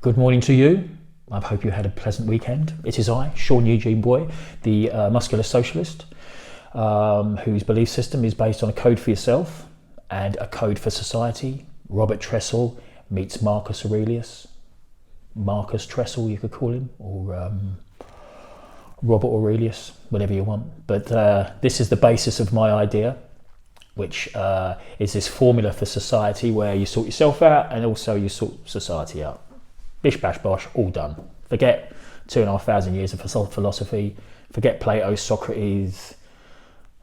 Good morning to you. I hope you had a pleasant weekend. It is I, Sean Eugene Boy, the muscular socialist, whose belief system is based on a code for yourself and a code for society. Robert Tressel meets Marcus Aurelius. Marcus Tressel, you could call him, or Robert Aurelius, whatever you want. But this is the basis of my idea, which is this formula for society where you sort yourself out and also you sort society out. Bish bash bosh, all done. Forget 2,500 years of philosophy. Forget Plato, Socrates,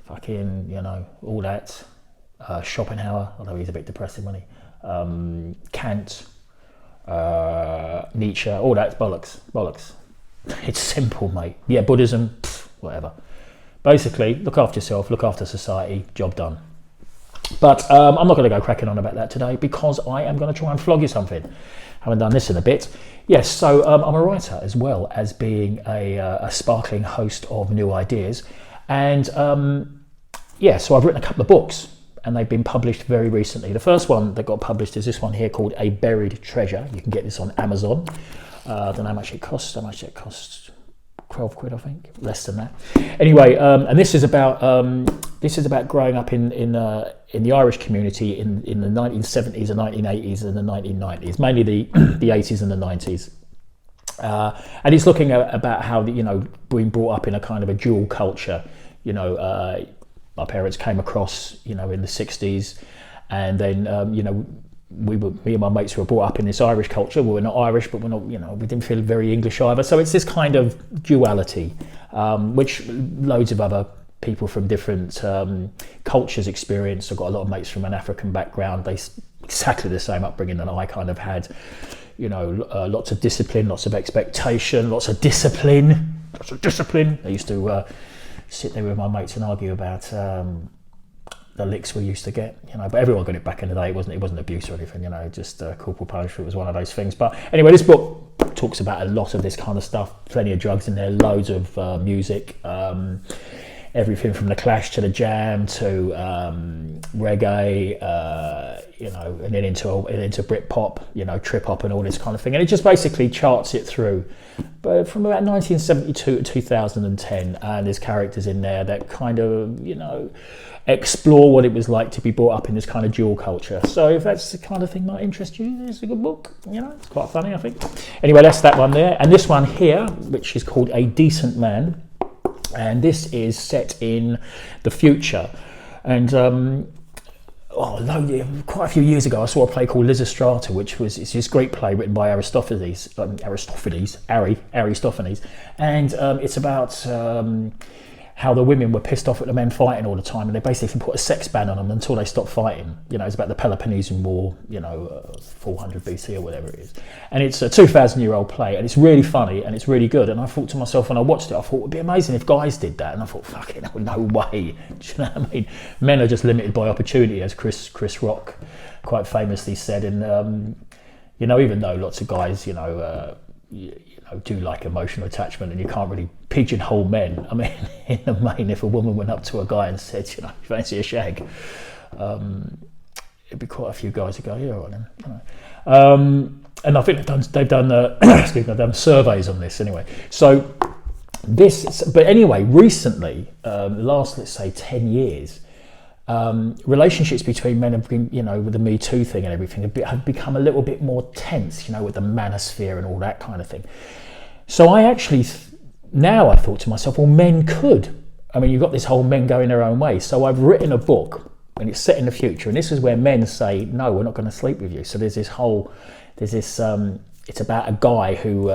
fucking, all that. Schopenhauer, although he's a bit depressing, wasn't he? Kant, Nietzsche, all that's bollocks. It's simple, mate. Yeah, Buddhism, whatever. Basically, look after yourself, look after society, job done. But I'm not going to go cracking on about that today because I am going to try and flog you something. Haven't done this in a bit. Yes, so I'm a writer as well as being a sparkling host of new ideas. And so I've written a couple of books and they've been published very recently. The first one that got published is this one here called A Buried Treasure. You can get this on Amazon. I don't know how much it costs. 12 quid, I think, less than that. Anyway, and this is about growing up in the Irish community in the 1970s and 1980s and the 1990s, mainly the 80s and the 90s. And he's looking about how being brought up in a kind of a dual culture. My parents came across in the 60s, and then me and my mates were brought up in this Irish culture. We were not Irish, but we're not, we didn't feel very English either. So it's this kind of duality, which loads of other people from different cultures experience. I've got a lot of mates from an African background. They exactly the same upbringing that I kind of had. Lots of discipline, lots of expectation, lots of discipline. I used to sit there with my mates and argue about the licks we used to get, but everyone got it back in the day. It wasn't abuse or anything, just corporal punishment was one of those things. But anyway, this book talks about a lot of this kind of stuff, plenty of drugs in there, loads of music, everything from the Clash to the Jam to reggae, and then into Britpop, trip hop and all this kind of thing. And it just basically charts it through. But from about 1972 to 2010, and there's characters in there that kind of, explore what it was like to be brought up in this kind of dual culture. So if that's the kind of thing that might interest you, it's a good book. It's quite funny, I think. Anyway, that's that one there. And this one here, which is called A Decent Man. And this is set in the future. And quite a few years ago, I saw a play called Lysistrata, it's this great play written by Aristophanes, and it's about how the women were pissed off at the men fighting all the time, and they basically put a sex ban on them until they stopped fighting. It's about the Peloponnesian War, 400 BC or whatever it is. And it's a 2,000-year-old play, and it's really funny and it's really good. And I thought to myself when I watched it, I thought it would be amazing if guys did that. And I thought, fucking hell, no way. Do you know what I mean? Men are just limited by opportunity, as Chris Rock quite famously said. And even though lots of guys, do like emotional attachment, and you can't really pigeonhole men. I mean, in the main, if a woman went up to a guy and said, fancy a shag, it'd be quite a few guys who go, yeah, all right then. And I think they've done surveys on this anyway. So but anyway, recently, the last, let's say 10 years, relationships between men have been, with the Me Too thing and everything, have become a little bit more tense, with the manosphere and all that kind of thing. So I thought to myself, well, men could. I mean, you've got this whole men going their own way. So I've written a book, and it's set in the future, and this is where men say, no, we're not going to sleep with you. So it's about a guy who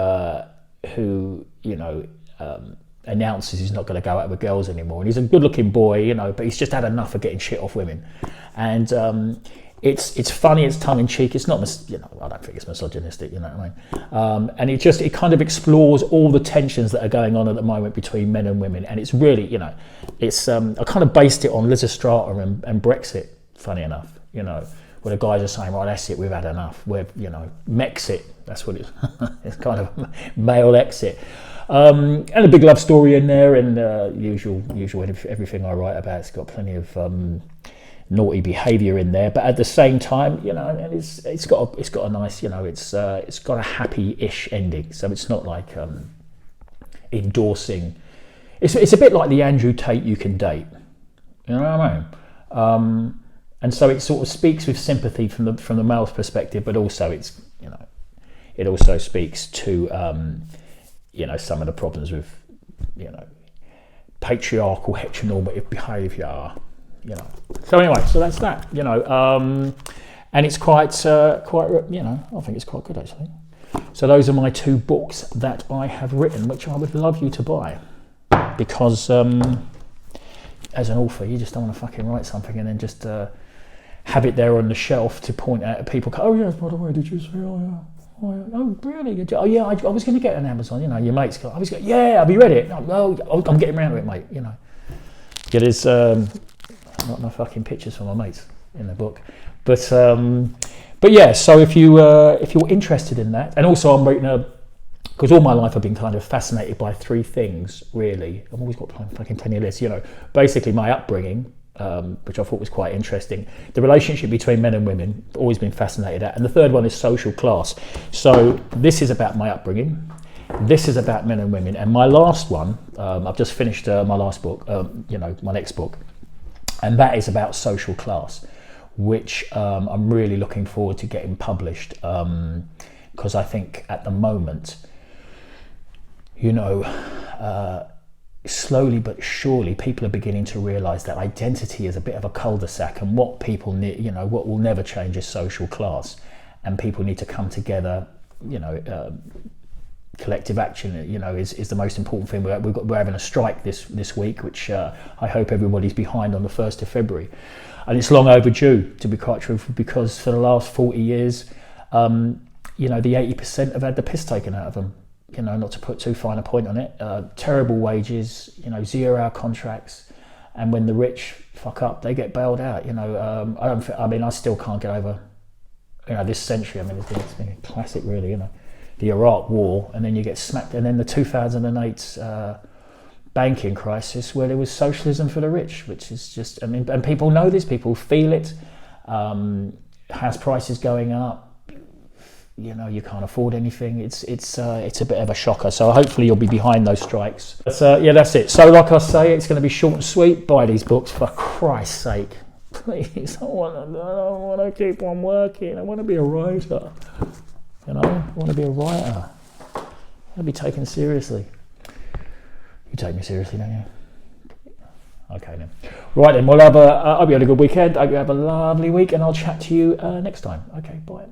announces he's not going to go out with girls anymore, and he's a good-looking boy, but he's just had enough of getting shit off women. And it's funny, it's tongue-in-cheek. It's not, I don't think it's misogynistic, you know what I mean? And it kind of explores all the tensions that are going on at the moment between men and women. And it's really, it's I kind of based it on Lysistrata and Brexit. Funny enough, where the guys are saying, right, that's it, we've had enough. We're, Mexit. That's what it's. It's kind of male exit. And a big love story in there, and usual everything I write about. It's got plenty of naughty behaviour in there, but at the same time, you know, and it's got a nice, you know, it's got a happy-ish ending. So it's not like endorsing. It's a bit like the Andrew Tate You Can Date. You know what I mean? And so it sort of speaks with sympathy from the male's perspective, but also it's, you know, it also speaks to you know, some of the problems with, you know, patriarchal heteronormative behaviour. You know. So anyway, so that's that. You know, and it's quite you know, I think it's quite good actually. So those are my 2 books that I have written, which I would love you to buy, because as an author, you just don't want to fucking write something and then just have it there on the shelf to point out to people. Oh yes, by the way, did you say? Oh yeah. Oh really? Oh yeah, I was going to get an Amazon. You know, your mates go. I was going. Yeah, have you read it? No, I'm getting around to it, mate. You know. Yeah, there's not no fucking pictures from my mates in the book, but yeah. So if you're interested in that, and also I'm writing because all my life I've been kind of fascinated by 3 things really. I've always got fucking plenty of lists. You know, basically my upbringing. Which I thought was quite interesting. The relationship between men and women, always been fascinated at. And the third one is social class. So this is about my upbringing. This is about men and women. And my last one, I've just finished my last book, you know, my next book. And that is about social class, which I'm really looking forward to getting published. Because I think at the moment, you know, slowly but surely people are beginning to realise that identity is a bit of a cul-de-sac, and what people need, you know, what will never change is social class, and people need to come together. You know, collective action, you know, is the most important thing. We're having a strike this week, which I hope everybody's behind on the 1st of February, and it's long overdue, to be quite truthful, because for the last 40 years, you know, the 80% have had the piss taken out of them. You know, not to put too fine a point on it, terrible wages, you know, 0-hour contracts, and when the rich fuck up, they get bailed out. You know, I still can't get over, you know, this century. I mean, it's been a classic, really. You know, the Iraq War, and then you get smacked, and then the 2008 banking crisis, where there was socialism for the rich, which is just, I mean, and people know this, people feel it. House prices going up. You know, you can't afford anything. It's a bit of a shocker. So hopefully you'll be behind those strikes. But yeah, that's it. So like I say, it's going to be short and sweet. Buy these books for Christ's sake, please. I don't want to keep on working. I want to be a writer. You know, I want to be a writer. I want to be taken seriously. You take me seriously, don't you? Okay then. Right then. We'll have I hope you had a good weekend. I hope you have a lovely week, and I'll chat to you next time. Okay. Bye.